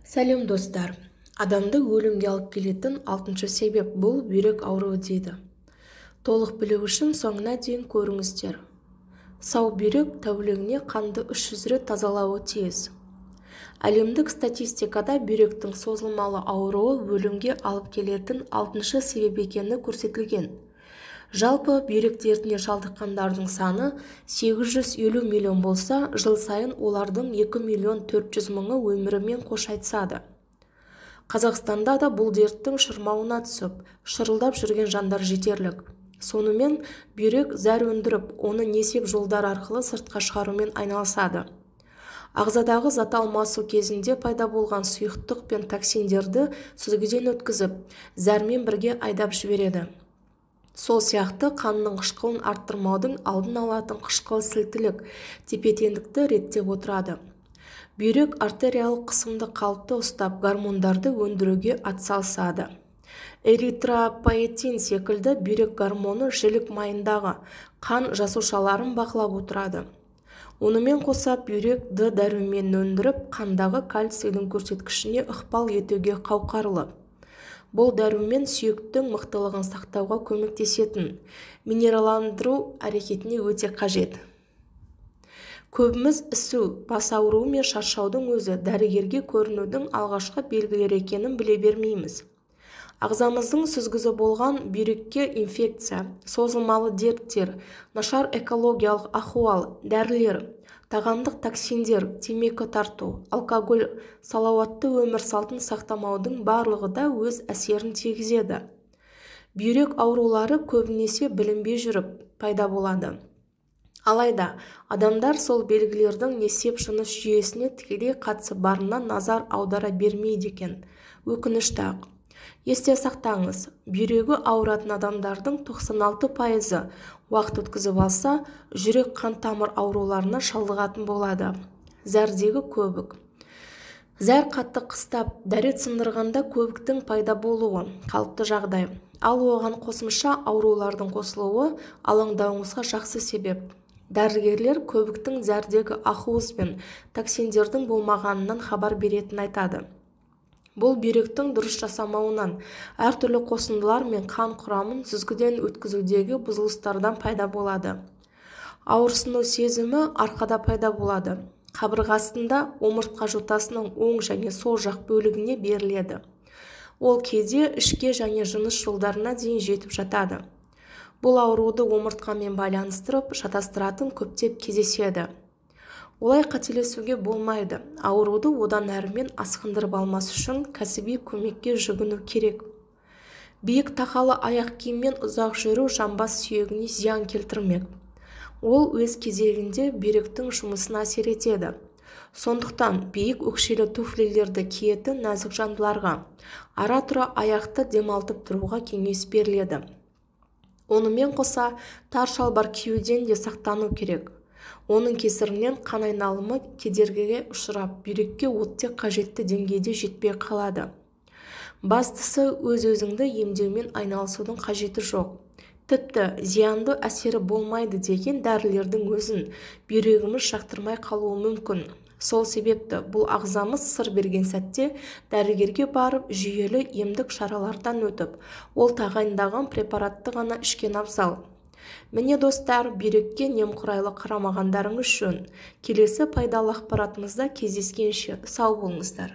Сәлем достар. Адамды өлімге алып келетін 6-шы себеп бұл бүйрек ауруы дейді. Толық білу үшін соңына дейін көріңіздер. Сау бүйрек тәулігіне қанды 300 рет тазалауы тиіс. Әлемдік статистикада бүйректің созылмалы ауруы өлімге алып келетін 6-шы себеп екені көрсетілген. Жалпы бүйрек дертіне шалдыққандардың саны 850 миллион болса, жыл сайын олардың 2 миллион 400 мыңы өмірімен қош айтысады. Қазақстанда да бұл дерттің шырмауына түсіп, шырылдап жүрген жандар жетерлік. Сонымен бүйрек зәр өндіріп, оны несеп жолдар арқылы сыртқа шығарумен айналысады. Ағзадағы зат алмасу кезінде пайда болған сұйықтық пен токсиндерді сүзгіден өткізіп, зәрмен бірге айдап жібереді. Сол сияқты қанның қышқылын арттырмаудың алдын алатын қышқыл сілтілік, тепе-теңдікті реттеп отырады. Бүйрек артериялық қысымды қалыпты ұстап, гормондарды өндіруге атсалысады. Эритропоэтин секілді бүйрек гормоны жілік майындағы қан жасушаларын бақылап отырады. Онымен қоса бүйрек Д дәруменін өндіріп, қандағы кальцийдің көрсеткішіне ықпал етуге қауқарлы. Бұл дәрумен сүйектің мықтылығын сақтауға көмектесетін, минералдандыру әрекетіне өте қажет. Көбіміз ісу, бас ауруы мен шаршаудың өзі дәрігерге көрінудің алғашқы белгілері екенін біле бермейміз. Ағзамыздың сүзгісі болған бүйрекке инфекция, созылмалы дерттер, нашар экологиялық ахуал, дәрілер, тағамдық токсиндер, темекі тарту, алкоголь, салауатты өмір салтын сақтамаудың барлығы да өз әсерін тигізеді. Бүйрек аурулары көбінесе білінбей жүріп пайда болады. Алайда, адамдар сол белгілердің несеп-жыныс жүйесіне тікелей қатысы барына назар аудара бермейді екен. Өкінішті-ақ. Есте сақтаңыз, бүйрегі ауыратын адамдардың 96% уақыт өткізіп алса, жүрек қан тамыр ауруларына шалдығатын болады. Зәрдегі көбік. Зәр қатты қыстап, дәрет сындырғанда көбіктің пайда болуы қалыпты жағдай. Ал оған қосымша аурулардың қосылуы алаңдауыңызға жақсы себеп. Дәрігерлер көбіктің зәрдегі ақуыз бен токсиндердің болмағанынан хабар беретінін айтады. Бұл бүйректің дұрыс жасамауынан, әртүрлі қосындылар мен қан құрамын сүзгіден өткізудегі бұзылыстардан пайда болады. Ауырсыну сезімі арқада пайда болады. Қабырғасында омыртқа жотасының оң және сол жақ бөлігіне беріледі. Ол кейде ішке және жыныс жолдарына дейін жетіп жатады. Бұл ауруды омыртқамен байланыстырып, шатастыратын көптеп кездеседі. Олай қателесуге болмайды. Ауруды одан әрімен асқындырып алмас үшін кәсіби көмекке жүгіну керек. Биік тақалы аяқ киіммен ұзақ жүру жамбас сүйегіне зиян келтірмек. Ол өз кезегінде бүйректің жұмысына әсер етеді. Сондықтан биік өкшелі туфлилерді киетін нәзік жандыларға ара-тұра аяқты демалтып тұруға кеңес беріледі. Онымен қоса тар шалбар киюден де сақтану керек. Оның кесірінен қан айналымы кедергіге ұшырап, бүйрекке оттек қажетті деңгейде жетпей қалады. Бастысы өз-өзіңді емдеумен айналысудың қажеті жоқ. Тіпті зиянды әсері болмайды деген дәрілердің өзін бүйрегіміз жақтырмай қалуы мүмкін. Сол себепті бұл ағзамыз сыр берген сәтте дәрігерге барып жүйелі емдік шаралардан өтіп, ол тағайындаған препаратты ғана ішкен абзал. Міне достар, бүйрекке немқұрайлы қарамағандарыңыз үшін келесі пайдалы ақпаратымызда кездескенше сау болыңыздар.